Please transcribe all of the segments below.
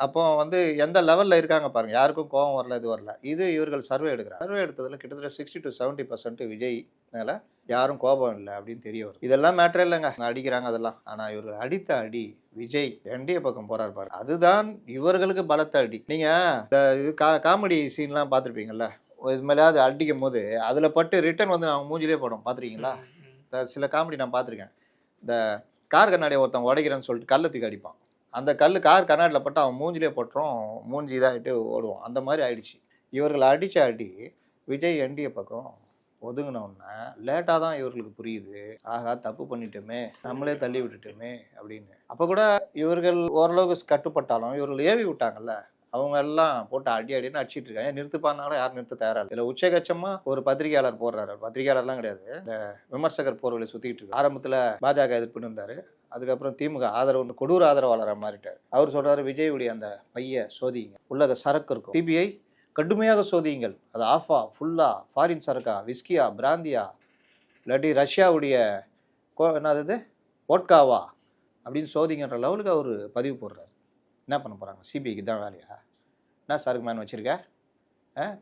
அப்போ வந்து எந்த லெவல்ல இருக்காங்க பாருங்க. யாருக்கும் கோவம் வரல, இது வரல. இது இவர்கள் சர்வே எடுக்குறாங்க. சர்வே எடுத்ததுல கிட்டத்தட்ட 60-70% விஜய் மேல யாரும் கோபம் இல்ல அப்படின்னு தெரிய வருது. இதெல்லாம் மேட்டரே இல்லங்க. அடிக்கிறாங்க அதெல்லாம். ஆனா இவர்கள் அடித்த அடி விஜய் என்டிஏ பக்கம் போறாரு பாருங்க. அதுதான் இவர்களுக்கு பலத்த அடி. நீங்க இந்த இது காமெடி சீன்லாம் பார்த்துருப்பீங்கல்ல. இது மேலயாவது அடிக்கும்போது அதுல பட்டு ரிட்டர்ன் வந்து அவங்க மூஞ்சிலே படும். பார்த்துருக்கீங்களா? சில காமெடி நான் பார்த்துருக்கேன். இந்த கார் கண்ணாடியை ஒருத்தன் உடைக்கிறேன்னு சொல்லிட்டு கல்லை தூக்கி அடிப்பான். அந்த கல் கார் கண்ணாடியில் பட்டு அவன் மூஞ்சிலே பட்டுரும், மூஞ்சி இதாகிட்டு ஓடுவான். அந்த மாதிரி ஆயிடுச்சு. இவர்கள் அடித்த அடி விஜய் என்டிஏ பக்கம் ஒதுங்கினோடனே லேட்டாக தான் இவர்களுக்கு புரியுது, ஆகா தப்பு பண்ணிட்டோமே, நம்மளே தள்ளி விட்டுட்டோமே அப்படின்னு. அப்போ கூட இவர்கள் ஓரளவுக்கு கட்டுப்பட்டாலும் இவர்கள் ஏவி விட்டாங்கல்ல, அவங்க எல்லாம் போட்டு அடி அடின்னு அடிச்சிட்டு இருக்காங்க. நிறுத்துப்பானாலும் யாரும் நிறுத்த தயாராக இல்லை. உச்சகட்சமா ஒரு பத்திரிகையாளர் போடுறாரு. பத்திரிகையாளர்லாம் கிடையாது, இந்த விமர்சகர் போர்வலை சுத்திட்டு இருக்கு. ஆரம்பத்தில் பாஜக எதிர்ப்புன்னு இருந்தாரு, அதுக்கப்புறம் திமுக ஆதரவு கொடூர ஆதரவாளராக மாறிட்டார். அவர் சொல்றாரு, விஜயுடைய அந்த பைய சோதிங்க, உள்ள சரக்கு இருக்கும், சிபிஐ கடுமையாக சோதியுங்கள், அது ஆஃபா ஃபுல்லா ஃபாரின் சரக்கா, விஸ்கியா, பிராந்தியா, இல்லாட்டி ரஷ்யாவுடைய என்னது ஓட்காவா அப்படின்னு சோதிங்கன்ற லெவலுக்கு அவர் பதிவு போடுறாரு. என்ன பண்ண போகிறாங்க? சிபிஐக்கு தான் வேலையா? என்ன சரக்கு மேன் வச்சுருக்க,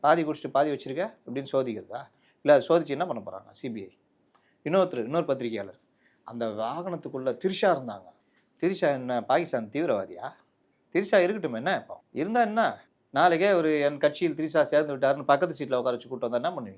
பாதி குடிச்சிட்டு பாதி வச்சுருக்க அப்படின்னு சோதிக்கிறதா? இல்லை சோதிச்சு என்ன பண்ண போகிறாங்க சிபிஐ? இன்னொரு பத்திரிகையாளர் அந்த வாகனத்துக்குள்ளே திரிஷா இருந்தாங்க. திரிஷா என்ன பாகிஸ்தான் தீவிரவாதியா? திரிஷா இருக்கட்டும், என்ன இப்போ இருந்தால் என்ன? நாளைக்கே ஒரு என் கட்சியில் திரிஷா சேர்ந்து விட்டாருன்னு பக்கத்து சீட்டில் உட்கார வச்சு கூட்டு வந்தால் என்ன பண்ணுவீங்க?